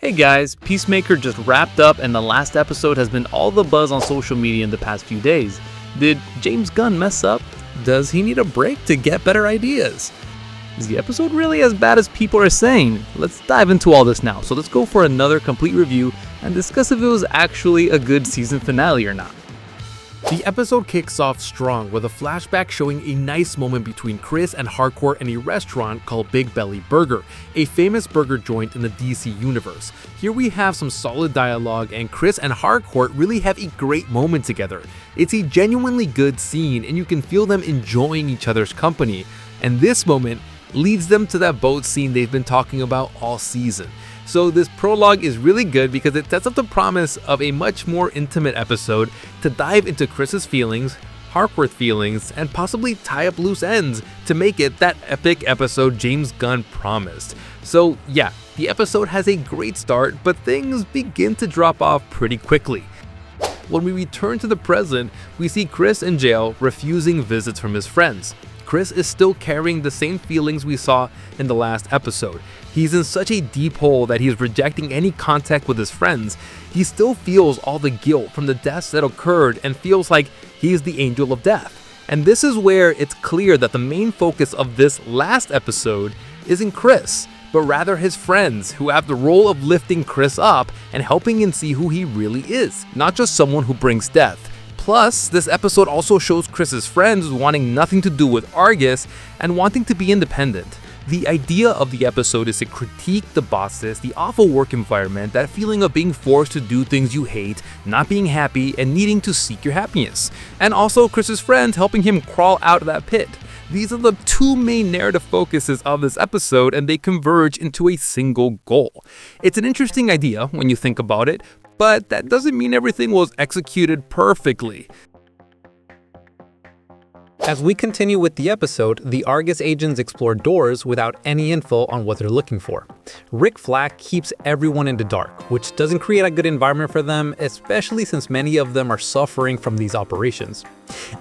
Hey guys, Peacemaker just wrapped up and the last episode has been all the buzz on social media in the past few days. Did James Gunn mess up? Does he need a break to get better ideas? Is the episode really as bad as people are saying? Let's dive into all this now, so let's go for another complete review and discuss if it was actually a good season finale or not. The episode kicks off strong with a flashback showing a nice moment between Chris and Harcourt in a restaurant called Big Belly Burger, a famous burger joint in the DC universe. Here we have some solid dialogue and Chris and Harcourt really have a great moment together. It's a genuinely good scene and you can feel them enjoying each other's company, and this moment leads them to that boat scene they've been talking about all season. So this prologue is really good because it sets up the promise of a much more intimate episode to dive into Chris's feelings, Harcourt's feelings, and possibly tie up loose ends to make it that epic episode James Gunn promised. So yeah, the episode has a great start, but things begin to drop off pretty quickly. When we return to the present, we see Chris in jail refusing visits from his friends. Chris is still carrying the same feelings we saw in the last episode. He's in such a deep hole that he's rejecting any contact with his friends. He still feels all the guilt from the deaths that occurred and feels like he's the angel of death. And this is where it's clear that the main focus of this last episode isn't Chris, but rather his friends who have the role of lifting Chris up and helping him see who he really is, not just someone who brings death. Plus, this episode also shows Chris's friends wanting nothing to do with Argus and wanting to be independent. The idea of the episode is to critique the bosses, the awful work environment, that feeling of being forced to do things you hate, not being happy, and needing to seek your happiness. And also Chris's friends helping him crawl out of that pit. These are the two main narrative focuses of this episode, and they converge into a single goal. It's an interesting idea when you think about it, but that doesn't mean everything was executed perfectly. As we continue with the episode, the Argus agents explore doors without any info on what they're looking for. Rick Flag keeps everyone in the dark, which doesn't create a good environment for them, especially since many of them are suffering from these operations.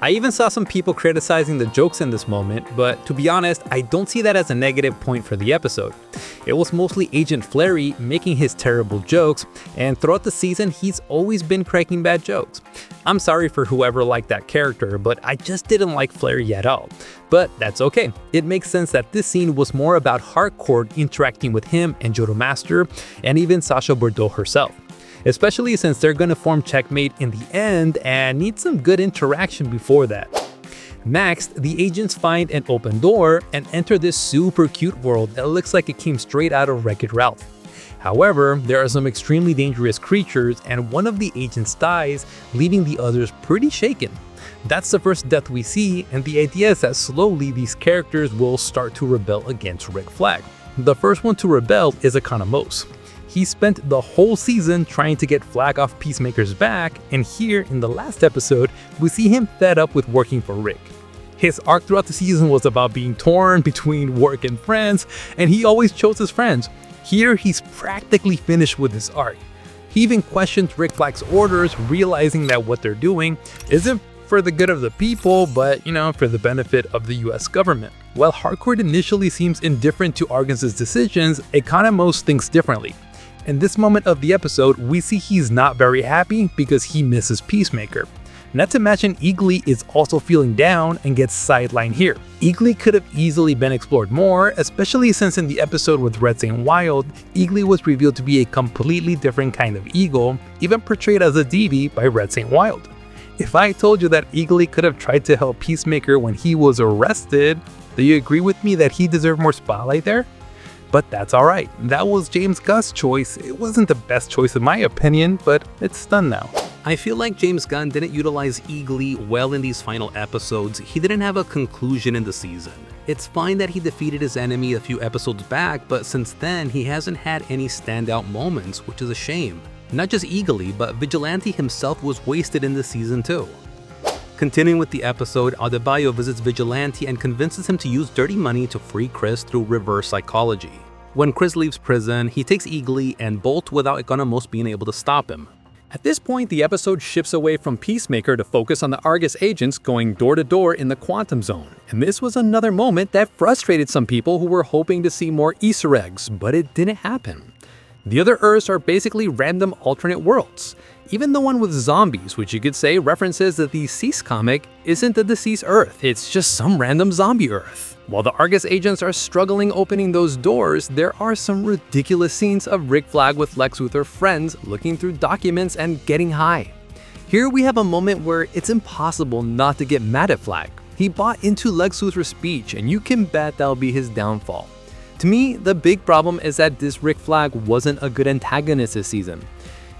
I even saw some people criticizing the jokes in this moment, but to be honest, I don't see that as a negative point for the episode. It was mostly Agent Flary making his terrible jokes, and throughout the season, he's always been cracking bad jokes. I'm sorry for whoever liked that character, but I just didn't like Flary at all. But that's okay. It makes sense that this scene was more about Harcourt interacting with him and Jodo Master, and even Sasha Bordeaux herself. Especially since they're gonna form Checkmate in the end and need some good interaction before that. Next, the agents find an open door and enter this super cute world that looks like it came straight out of Wreck-It Ralph. However, there are some extremely dangerous creatures and one of the agents dies, leaving the others pretty shaken. That's the first death we see, and the idea is that slowly these characters will start to rebel against Rick Flag. The first one to rebel is Economos. He spent the whole season trying to get Flag off Peacemaker's back, and here in the last episode, we see him fed up with working for Rick. His arc throughout the season was about being torn between work and friends, and he always chose his friends. Here, he's practically finished with his arc. He even questions Rick Flag's orders, realizing that what they're doing isn't for the good of the people, but, for the benefit of the US government. While Harcourt initially seems indifferent to Argus's decisions, Economos thinks differently. In this moment of the episode, we see he's not very happy because he misses Peacemaker. Not to mention, Eagly is also feeling down and gets sidelined here. Eagly could have easily been explored more, especially since in the episode with Red St. Wild, Eagly was revealed to be a completely different kind of eagle, even portrayed as a DB by Red St. Wild. If I told you that Eagly could have tried to help Peacemaker when he was arrested, do you agree with me that he deserved more spotlight there? But that's alright, that was James Gunn's choice. It wasn't the best choice in my opinion, but it's done now. I feel like James Gunn didn't utilize Eagly well in these final episodes. He didn't have a conclusion in the season. It's fine that he defeated his enemy a few episodes back, but since then he hasn't had any standout moments, which is a shame. Not just Eagly, but Vigilante himself was wasted in this season too. Continuing with the episode, Adebayo visits Vigilante and convinces him to use dirty money to free Chris through reverse psychology. When Chris leaves prison, he takes Eagly and bolts without Economos being able to stop him. At this point, the episode shifts away from Peacemaker to focus on the Argus agents going door to door in the Quantum Zone. And this was another moment that frustrated some people who were hoping to see more Easter eggs, but it didn't happen. The other Earths are basically random alternate worlds. Even the one with zombies, which you could say references the Deceased comic, isn't the Deceased Earth, it's just some random zombie Earth. While the Argus agents are struggling opening those doors, there are some ridiculous scenes of Rick Flag with Lex Luthor friends looking through documents and getting high. Here we have a moment where it's impossible not to get mad at Flag. He bought into Lex Luthor's speech, and you can bet that'll be his downfall. To me, the big problem is that this Rick Flag wasn't a good antagonist this season.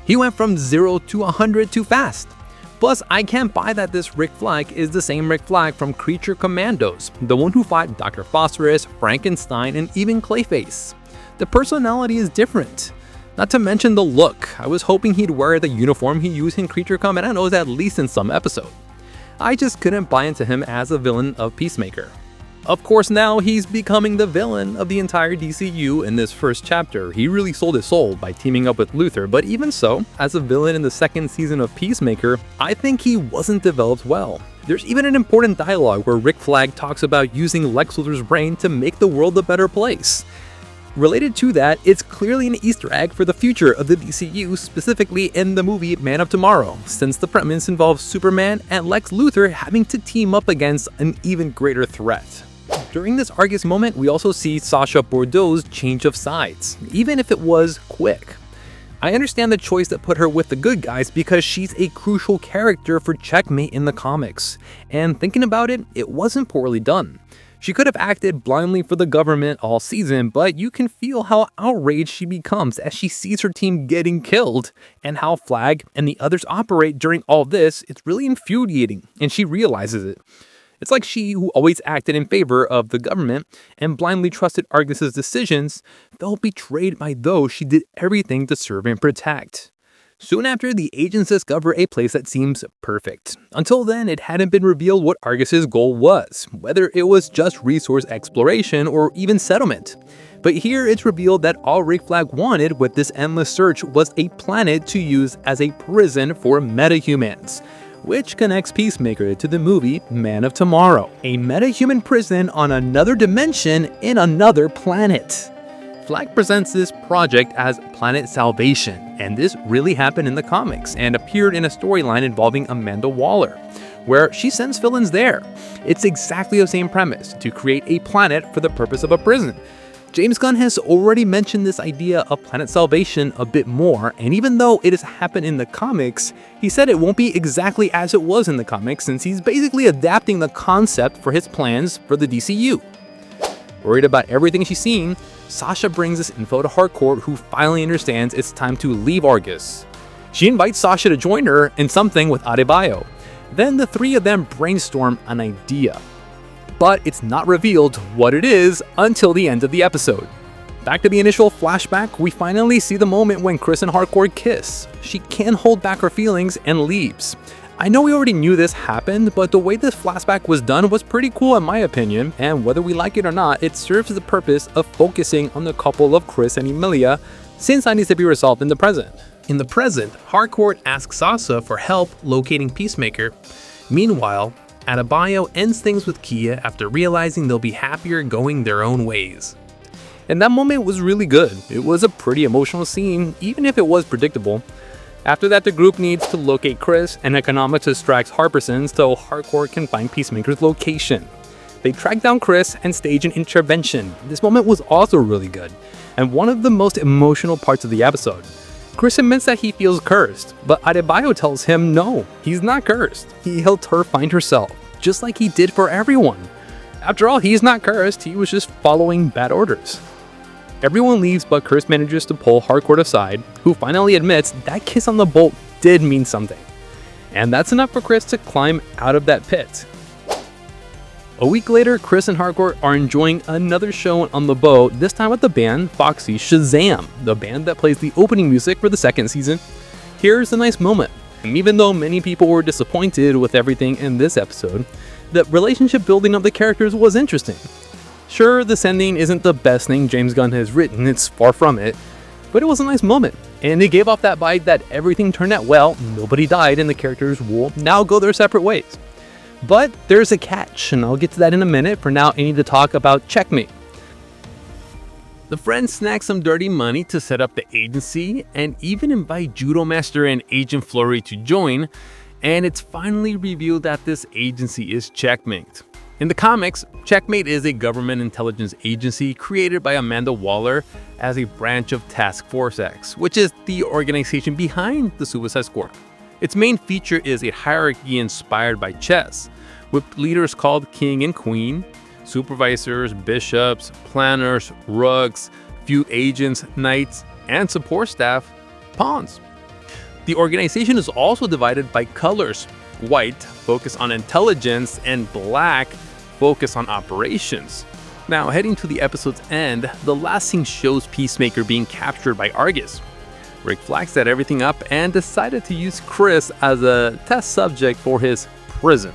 He went from 0 to 100 too fast. Plus, I can't buy that this Rick Flag is the same Rick Flag from Creature Commandos, the one who fought Dr. Phosphorus, Frankenstein, and even Clayface. The personality is different. Not to mention the look. I was hoping he'd wear the uniform he used in Creature Commandos at least in some episode. I just couldn't buy into him as a villain of Peacemaker. Of course, now he's becoming the villain of the entire DCU in this first chapter. He really sold his soul by teaming up with Luthor, but even so, as a villain in the second season of Peacemaker, I think he wasn't developed well. There's even an important dialogue where Rick Flag talks about using Lex Luthor's brain to make the world a better place. Related to that, it's clearly an Easter egg for the future of the DCU, specifically in the movie Man of Tomorrow, since the premise involves Superman and Lex Luthor having to team up against an even greater threat. During this Argus moment, we also see Sasha Bordeaux's change of sides, even if it was quick. I understand the choice that put her with the good guys because she's a crucial character for Checkmate in the comics, and thinking about it, it wasn't poorly done. She could have acted blindly for the government all season, but you can feel how outraged she becomes as she sees her team getting killed, and how Flag and the others operate during all this. It's really infuriating, and she realizes it. It's like she, who always acted in favor of the government and blindly trusted Argus's decisions, felt betrayed by those she did everything to serve and protect. Soon after, the agents discover a place that seems perfect. Until then, it hadn't been revealed what Argus's goal was, whether it was just resource exploration or even settlement. But here it's revealed that all Rick Flag wanted with this endless search was a planet to use as a prison for metahumans, which connects Peacemaker to the movie Man of Tomorrow, a metahuman prison on another dimension in another planet. Flag presents this project as Planet Salvation, and this really happened in the comics and appeared in a storyline involving Amanda Waller, where she sends villains there. It's exactly the same premise, to create a planet for the purpose of a prison. James Gunn has already mentioned this idea of Planet Salvation a bit more, and even though it has happened in the comics, he said it won't be exactly as it was in the comics since he's basically adapting the concept for his plans for the DCU. Worried about everything she's seen, Sasha brings this info to Harcourt, who finally understands it's time to leave Argus. She invites Sasha to join her in something with Adebayo. Then the three of them brainstorm an idea. But it's not revealed what it is until the end of the episode. Back to the initial flashback, we finally see the moment when Chris and Harcourt kiss. She can't hold back her feelings and leaves. I know we already knew this happened, but the way this flashback was done was pretty cool in my opinion, and whether we like it or not, it serves the purpose of focusing on the couple of Chris and Emilia, since that needs to be resolved in the present. In the present, Harcourt asks Sasha for help locating Peacemaker. Meanwhile, Adebayo ends things with Kia after realizing they'll be happier going their own ways. And that moment was really good. It was a pretty emotional scene, even if it was predictable. After that, the group needs to locate Chris, and Economics distracts Harperson so Harcourt can find Peacemaker's location. They track down Chris and stage an intervention. This moment was also really good, and one of the most emotional parts of the episode. Chris admits that he feels cursed, but Adebayo tells him no, he's not cursed. He helped her find herself, just like he did for everyone. After all, he's not cursed, he was just following bad orders. Everyone leaves, but Chris manages to pull Harcourt aside, who finally admits that kiss on the boat did mean something. And that's enough for Chris to climb out of that pit. A week later, Chris and Harcourt are enjoying another show on the boat, this time with the band Foxy Shazam, the band that plays the opening music for the second season. Here's a nice moment. And even though many people were disappointed with everything in this episode, the relationship building of the characters was interesting. Sure, this ending isn't the best thing James Gunn has written, it's far from it, but it was a nice moment, and it gave off that vibe that everything turned out well, nobody died, and the characters will now go their separate ways. But there's a catch, and I'll get to that in a minute. For now, I need to talk about Checkmate. The friends snag some dirty money to set up the agency and even invite Judo Master and Agent Flurry to join, and it's finally revealed that this agency is Checkmate. In the comics, Checkmate is a government intelligence agency created by Amanda Waller as a branch of Task Force X, which is the organization behind the Suicide Squad. Its main feature is a hierarchy inspired by chess, with leaders called King and Queen, supervisors, bishops, planners, rooks, few agents, knights, and support staff, pawns. The organization is also divided by colors. White, focus on intelligence, and black, focus on operations. Now, heading to the episode's end, the last scene shows Peacemaker being captured by Argus. Rick Flag set everything up and decided to use Chris as a test subject for his prison.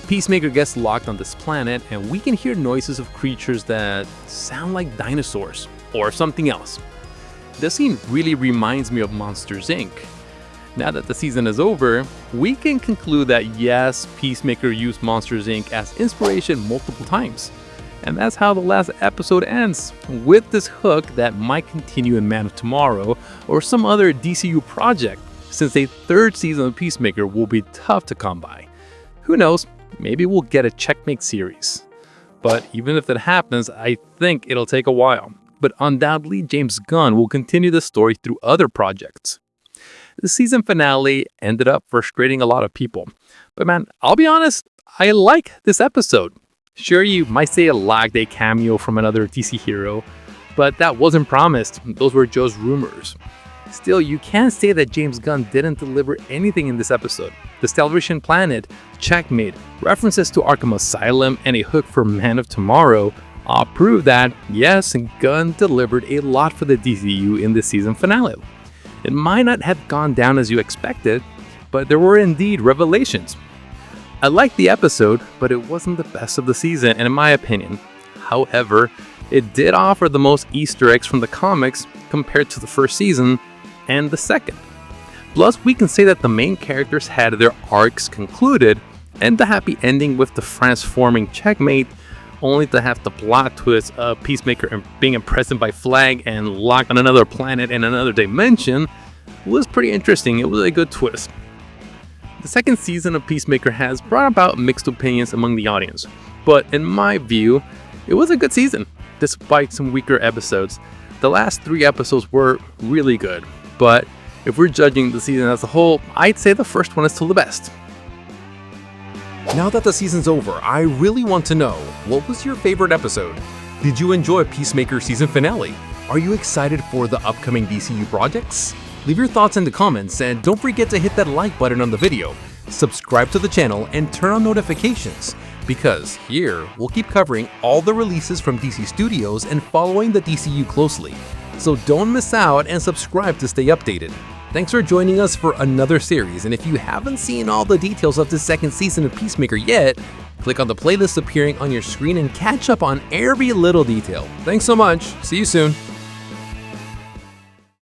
Peacemaker gets locked on this planet, and we can hear noises of creatures that sound like dinosaurs or something else. This scene really reminds me of Monsters, Inc. Now that the season is over, we can conclude that yes, Peacemaker used Monsters, Inc. as inspiration multiple times. And that's how the last episode ends, with this hook that might continue in Man of Tomorrow or some other DCU project, since a third season of Peacemaker will be tough to come by. Who knows, maybe we'll get a Checkmate series. But even if that happens, I think it'll take a while. But undoubtedly, James Gunn will continue the story through other projects. The season finale ended up frustrating a lot of people. But man, I'll be honest, I like this episode. Sure, you might say it lacked a cameo from another DC hero, but that wasn't promised. Those were just rumors. Still, you can't say that James Gunn didn't deliver anything in this episode. The Salvation Planet, Checkmate, references to Arkham Asylum, and a hook for Man of Tomorrow all prove that, yes, Gunn delivered a lot for the DCU in this season finale. It might not have gone down as you expected, but there were indeed revelations. I liked the episode, but it wasn't the best of the season, and in my opinion. However, it did offer the most Easter eggs from the comics compared to the first season and the second. Plus, we can say that the main characters had their arcs concluded, and the happy ending with the transforming Checkmate, only to have the plot twist of Peacemaker being imprisoned by Flag and locked on another planet in another dimension was pretty interesting. It was a good twist. The second season of Peacemaker has brought about mixed opinions among the audience, but in my view, it was a good season. Despite some weaker episodes, the last 3 episodes were really good, but if we're judging the season as a whole, I'd say the first one is still the best. Now that the season's over, I really want to know, what was your favorite episode? Did you enjoy Peacemaker season finale? Are you excited for the upcoming DCU projects? Leave your thoughts in the comments, and don't forget to hit that like button on the video, subscribe to the channel, and turn on notifications, because here we'll keep covering all the releases from DC Studios and following the DCU closely. So don't miss out and subscribe to stay updated. Thanks for joining us for another series, and if you haven't seen all the details of this second season of Peacemaker yet, click on the playlist appearing on your screen and catch up on every little detail. Thanks so much, see you soon.